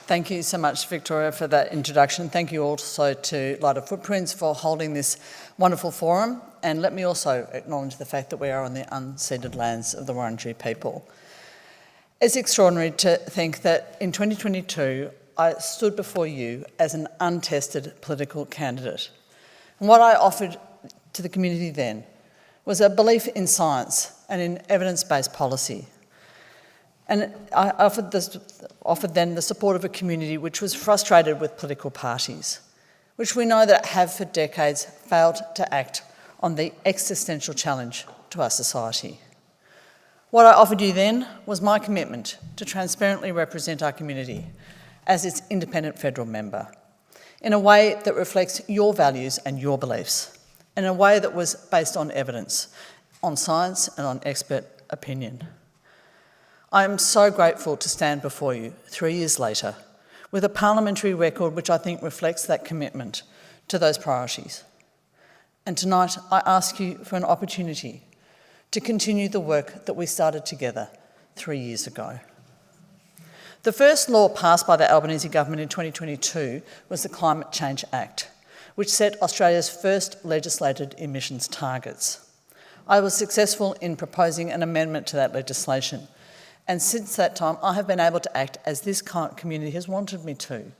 Thank you so much, Victoria, for that introduction. Thank you also to Lighter Footprints for holding this wonderful forum. And let me also acknowledge the fact that we are on the unceded lands of the Wurundjeri people. It's extraordinary to think that in 2022, I stood before you as an untested political candidate. And what I offered to the community then was a belief in science and in evidence-based policy. And I offered then the support of a community which was frustrated with political parties, which we know that have for decades failed to act on the existential challenge to our society. What I offered you then was my commitment to transparently represent our community as its independent federal member, in a way that reflects your values and your beliefs, in a way that was based on evidence, on science and on expert opinion. I am so grateful to stand before you 3 years later with a parliamentary record which I think reflects that commitment to those priorities. And tonight I ask you for an opportunity to continue the work that we started together 3 years ago. The first law passed by the Albanese government in 2022 was the Climate Change Act, which set Australia's first legislated emissions targets. I was successful in proposing an amendment to that legislation, and since that time I have been able to act as this community has wanted me to,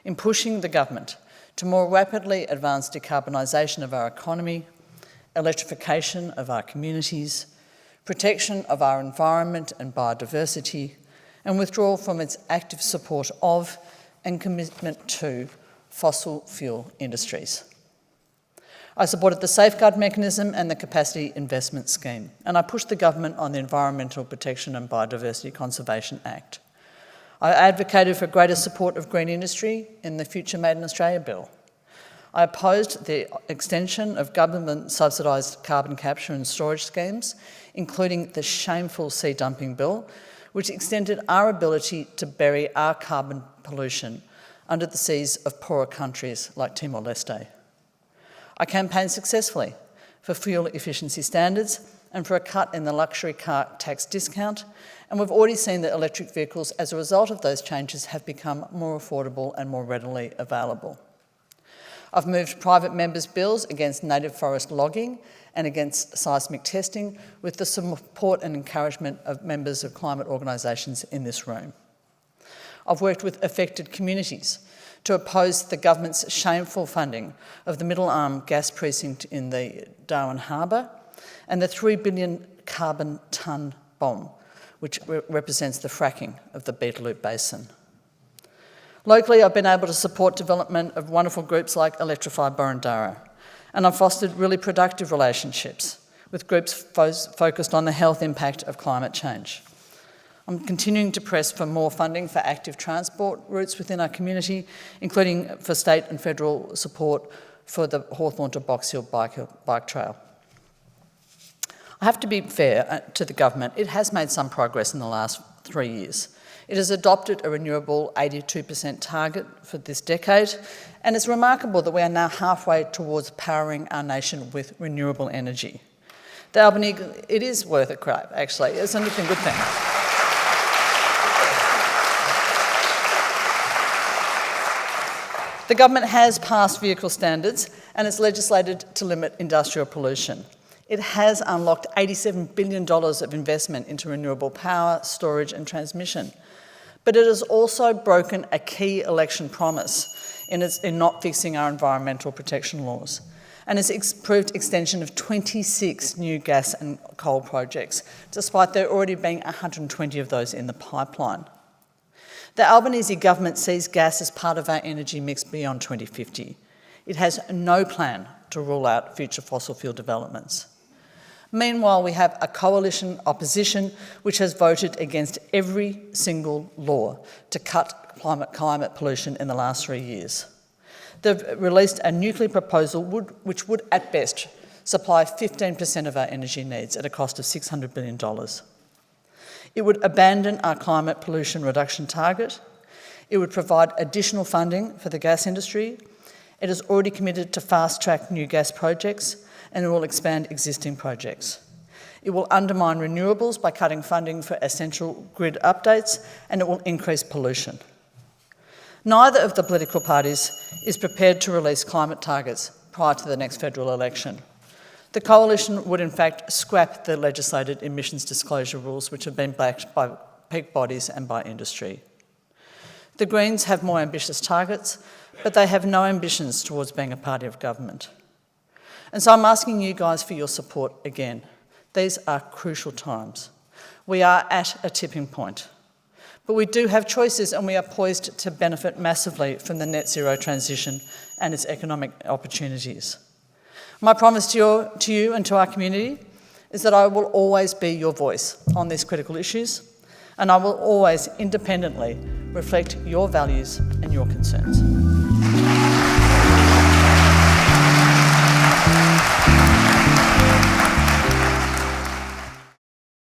in pushing the government to more rapidly advance decarbonisation of our economy, electrification of our communities, protection of our environment and biodiversity, and withdrawal from its active support of and commitment to fossil fuel industries. I supported the Safeguard Mechanism and the Capacity Investment Scheme, and I pushed the government on the Environmental Protection and Biodiversity Conservation Act. I advocated for greater support of green industry in the Future Made in Australia bill. I opposed the extension of government subsidised carbon capture and storage schemes, including the shameful sea dumping bill, which extended our ability to bury our carbon pollution under the seas of poorer countries like Timor-Leste. I campaigned successfully for fuel efficiency standards and for a cut in the luxury car tax discount, and we've already seen that electric vehicles, as a result of those changes, have become more affordable and more readily available. I've moved private members' bills against native forest logging and against seismic testing with the support and encouragement of members of climate organisations in this room. I've worked with affected communities to oppose the government's shameful funding of the Middle Arm gas precinct in the Darwin Harbour and the 3 billion carbon tonne bomb, which represents the fracking of the Beetaloo Basin. Locally, I've been able to support development of wonderful groups like Electrify Burundara, and I've fostered really productive relationships with groups focused on the health impact of climate change. I'm continuing to press for more funding for active transport routes within our community, including for state and federal support for the Hawthorn to Box Hill bike trail. I have to be fair to the government. It has made some progress in the last 3 years. It has adopted a renewable 82% target for this decade, and it's remarkable that we are now halfway towards powering our nation with renewable energy. The Albanese, it is worth a crack, actually. It's a good thing. The government has passed vehicle standards and it's legislated to limit industrial pollution. It has unlocked $87 billion of investment into renewable power, storage and transmission. But it has also broken a key election promise in not fixing our environmental protection laws, and has approved extension of 26 new gas and coal projects, despite there already being 120 of those in the pipeline. The Albanese government sees gas as part of our energy mix beyond 2050. It has no plan to rule out future fossil fuel developments. Meanwhile, we have a coalition opposition which has voted against every single law to cut climate pollution in the last 3 years. They've released a nuclear proposal which would, at best, supply 15% of our energy needs at a cost of $600 billion. It would abandon our climate pollution reduction target. It would provide additional funding for the gas industry. It has already committed to fast-track new gas projects, and it will expand existing projects. It will undermine renewables by cutting funding for essential grid updates, and it will increase pollution. Neither of the political parties is prepared to release climate targets prior to the next federal election. The coalition would in fact scrap the legislated emissions disclosure rules which have been backed by peak bodies and by industry. The Greens have more ambitious targets, but they have no ambitions towards being a party of government. And so I'm asking you guys for your support again. These are crucial times. We are at a tipping point. But we do have choices, and we are poised to benefit massively from the net zero transition and its economic opportunities. My promise to you and to our community is that I will always be your voice on these critical issues, and I will always independently reflect your values and your concerns.